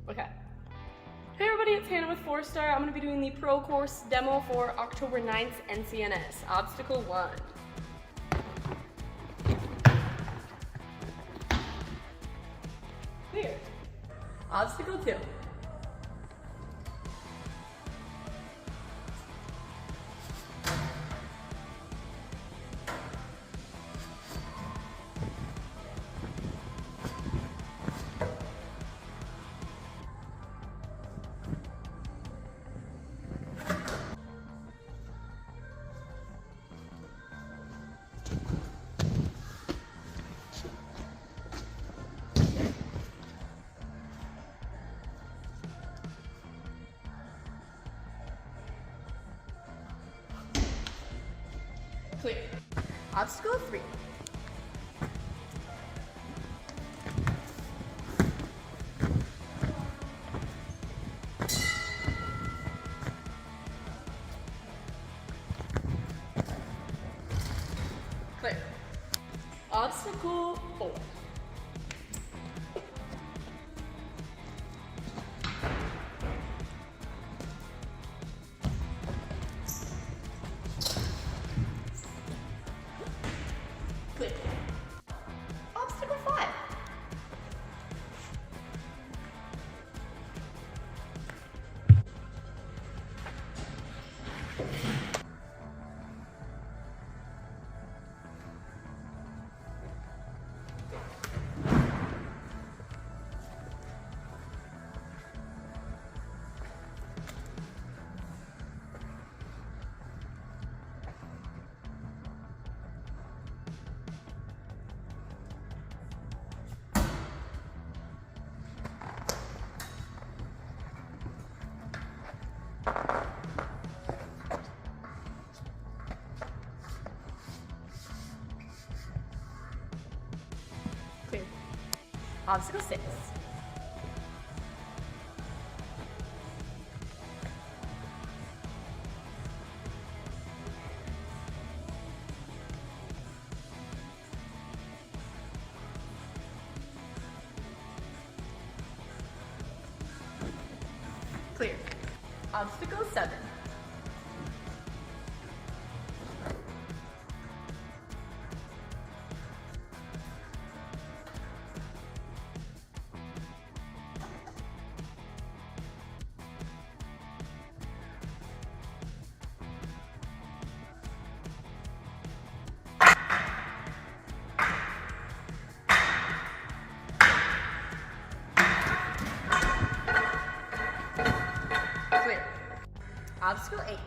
Okay. Hey everybody, it's Hannah with 4-Star. I'm going to be doing the Pro Course demo for October 9th NCNS. Obstacle 1. Clear. Obstacle 2. Clear. Obstacle 3. Clear. Obstacle 4. Clear. Obstacle 5. Clear. Obstacle 6. Clear. Obstacle 7. Clear. Obstacle 8.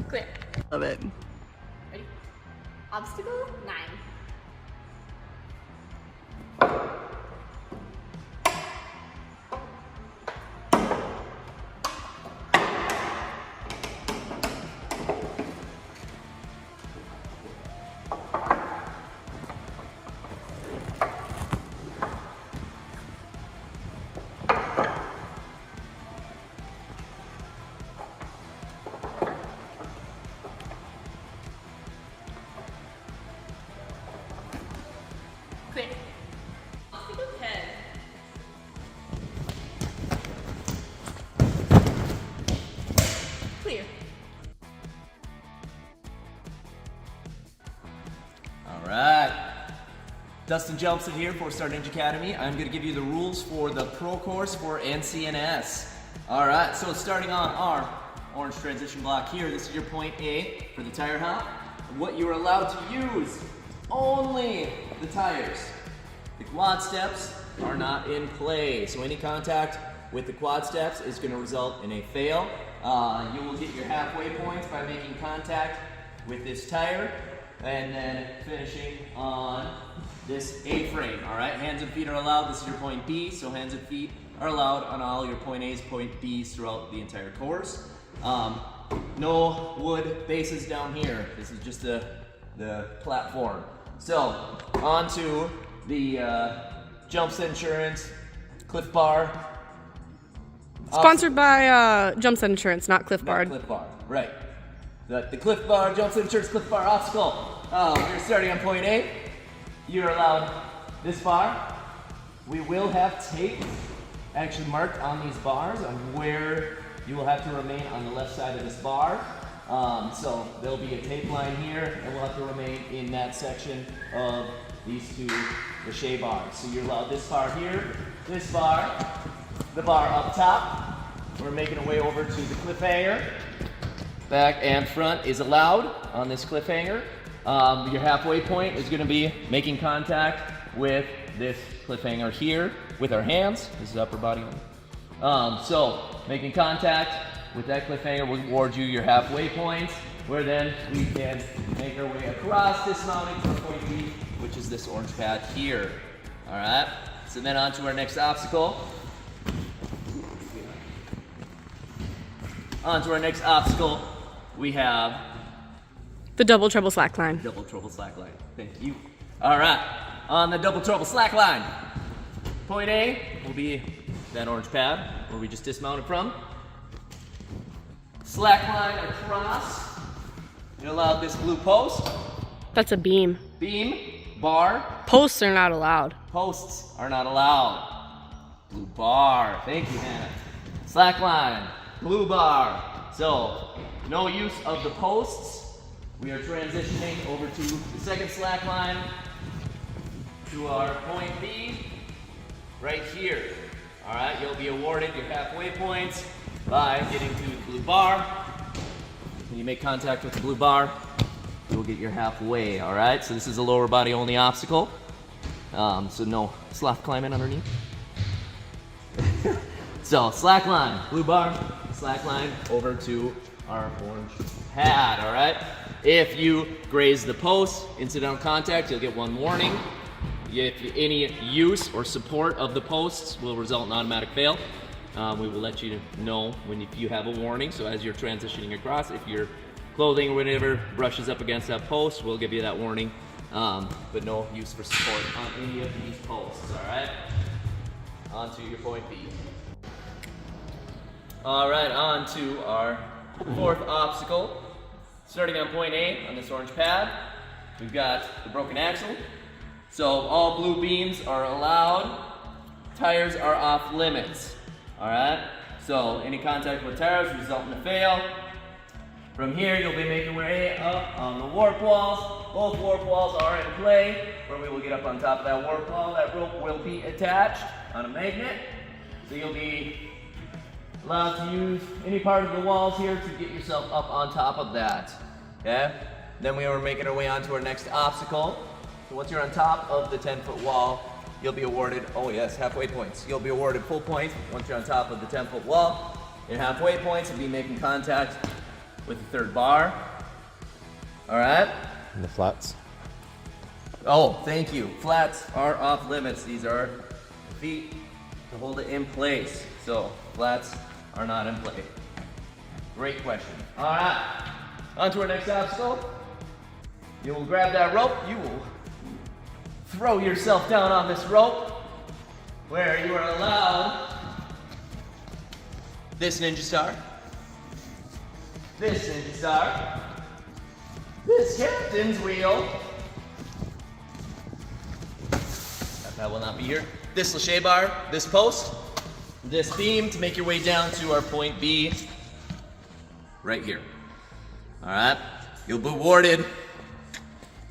Clear. Love it. Ready? Obstacle 9. Clear. Obstacle 10. Clear. All right. Dustin Jelpson here, 4-Star Ninja Academy. I'm going to give you the rules for the Pro Course for NCNS. All right, so starting on our orange transition block here, this is your point A for the tire hop. What you're allowed to use, only the tires. The quad steps are not in play, so any contact with the quad steps is going to result in a fail. You will get your halfway points by making contact with this tire and then finishing on this A-frame. All right, hands and feet are allowed. This is your point B, so hands and feet are allowed on all your point A's, point B's throughout the entire course. No wood bases down here. This is just the platform. So, on to the Jumps Insurance Cliff Bar. Sponsored by Jumps Insurance, not Cliff Bar. Cliff Bar, right. The Cliff Bar, Jumps Insurance Cliff Bar obstacle. We're starting on point A. You're allowed this bar. We will have tape actually marked on these bars on where you will have to remain on the left side of this bar. So there'll be a tape line here, and we'll have to remain in that section of these two Trapeze bars. So you're allowed this bar here, this bar, the bar up top. We're making our way over to the cliffhanger. Back and front is allowed on this cliffhanger. Your halfway point is going to be making contact with this cliffhanger here with our hands. This is upper body only. So making contact with that cliffhanger will award you your halfway points, where then we can make our way across, dismounting to point B, which is this orange pad here. All right. So then on to our next obstacle. On to our next obstacle, we have The double treble slack line. double treble slack line. Thank you. All right, on the double treble slack line, point A will be that orange pad where we just dismounted from. Slack line across. You're allowed this blue post, That's a beam. beam, bar. Posts are not allowed. Posts are not allowed. Blue bar. Thank you, Hannah. Slack line, blue bar. So, no use of the posts. We are transitioning over to the second slack line to our point B right here. All right, you'll be awarded your halfway points by getting to the blue bar. When you make contact with the blue bar, you'll get your halfway. All right, so this is a lower body only obstacle. So no sloth climbing underneath. So slack line, blue bar, slack line over to our orange pad. All right. If you graze the post, incidental contact, you'll get one warning. If any use or support of the posts will result in automatic fail. We will let you know if you have a warning. So as you're transitioning across, if your clothing or whatever brushes up against that post, we'll give you that warning. But no use for support on any of these posts. All right. On to your point B. All right, on to our fourth obstacle. Starting on point A on this orange pad, we've got the broken axle. So all blue beams are allowed. Tires are off limits. All right. So any contact with tires will result in a fail. From here, you'll be making your way up on the warp walls. Both warp walls are in play, where we will get up on top of that warp wall. That rope will be attached on a magnet. So you'll be allowed to use any part of the walls here to get yourself up on top of that. Okay? Then we are making our way on to our next obstacle. So once you're on top of the 10-foot wall, you'll be awarded, oh yes, halfway points. You'll be awarded full points once you're on top of the 10-foot wall. Your halfway points will be making contact with the third bar. All right? And the flats. Oh, thank you. Flats are off limits. These are feet to hold it in place. So flats are not in play. Great question. All right, on to our next obstacle. You will grab that rope. You will throw yourself down on this rope, where you are allowed this ninja star, this ninja star, this captain's wheel. That will not be here. This Trapeze bar, this post, this beam to make your way down to our point B right here. All right, you'll be awarded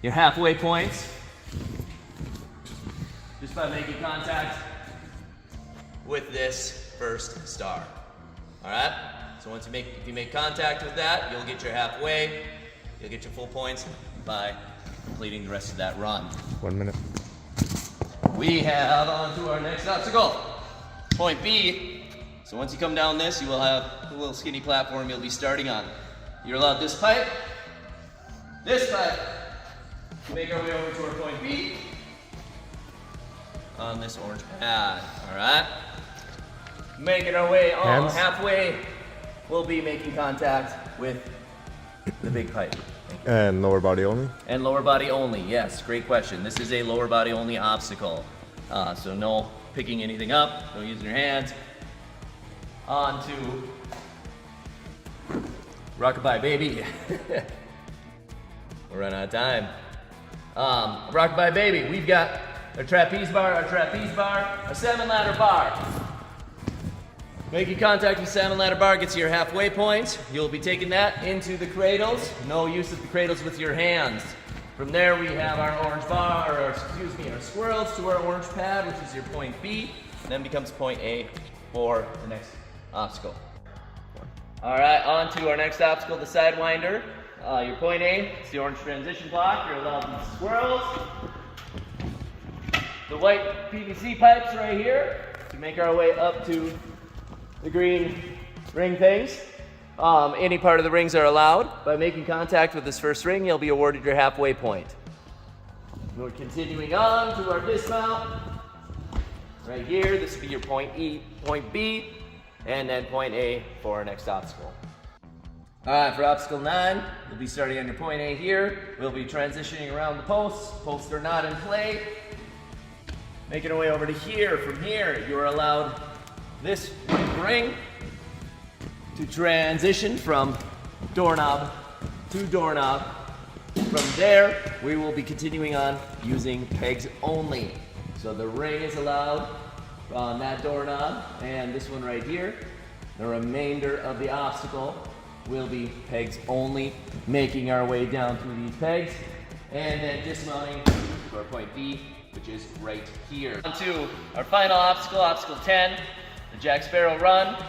your halfway points just by making contact with this first star. All right, so if you make contact with that, you'll get your halfway, you'll get your full points by completing the rest of that run. 1 minute. We have on to our next obstacle, point B. So once you come down this, you will have a little skinny platform you'll be starting on. You're allowed this pipe, make our way over to our point B on this orange pad. All right, making our way on Hands. halfway, we'll be making contact with the big pipe. Thank you. And lower body only? And lower body only, yes, great question. This is a lower body only obstacle. So no picking anything up, no using your hands. On to Rockabye Baby. We're running out of time. Rockabye Baby, we've got a trapeze bar, a 7-ladder bar. Making contact with 7-ladder bar gets you your halfway point. You'll be taking that into the cradles. No use of the cradles with your hands. From there we have our orange bar, or our squirrels to our orange pad, which is your point B, and then becomes point A for the next obstacle. All right, on to our next obstacle, the Sidewinder. Your point A is the orange transition block. You're allowed these squirrels. The white PVC pipes right here to make our way up to the green ring things. Any part of the rings are allowed. By making contact with this first ring, you'll be awarded your halfway point. We're continuing on to our dismount. Right here, this will be your point E, point B, and then point A for our next obstacle. All right, for obstacle 9, we'll be starting on your point A here. We'll be transitioning around the posts. Posts are not in play. Making our way over to here. From here, you're allowed this ring to transition from doorknob to doorknob. From there, we will be continuing on using pegs only. So the ring is allowed on that doorknob and this one right here. The remainder of the obstacle will be pegs only, making our way down through these pegs and then dismounting to our point B, which is right here. On to our final obstacle, obstacle 10, the Jack Sparrow run.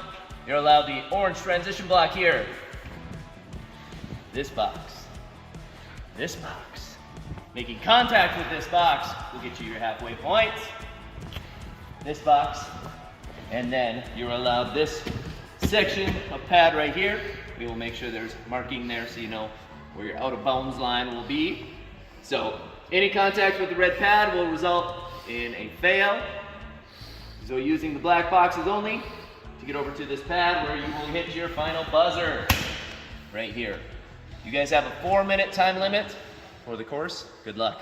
You're allowed the orange transition block here. This box. Making contact with this box will get you your halfway points. This box, and then you're allowed this section of pad right here. We will make sure there's marking there so you know where your out of bounds line will be. So any contact with the red pad will result in a fail. So using the black boxes only to get over to this pad where you will hit your final buzzer right here. You guys have a 4-minute time limit for the course. Good luck.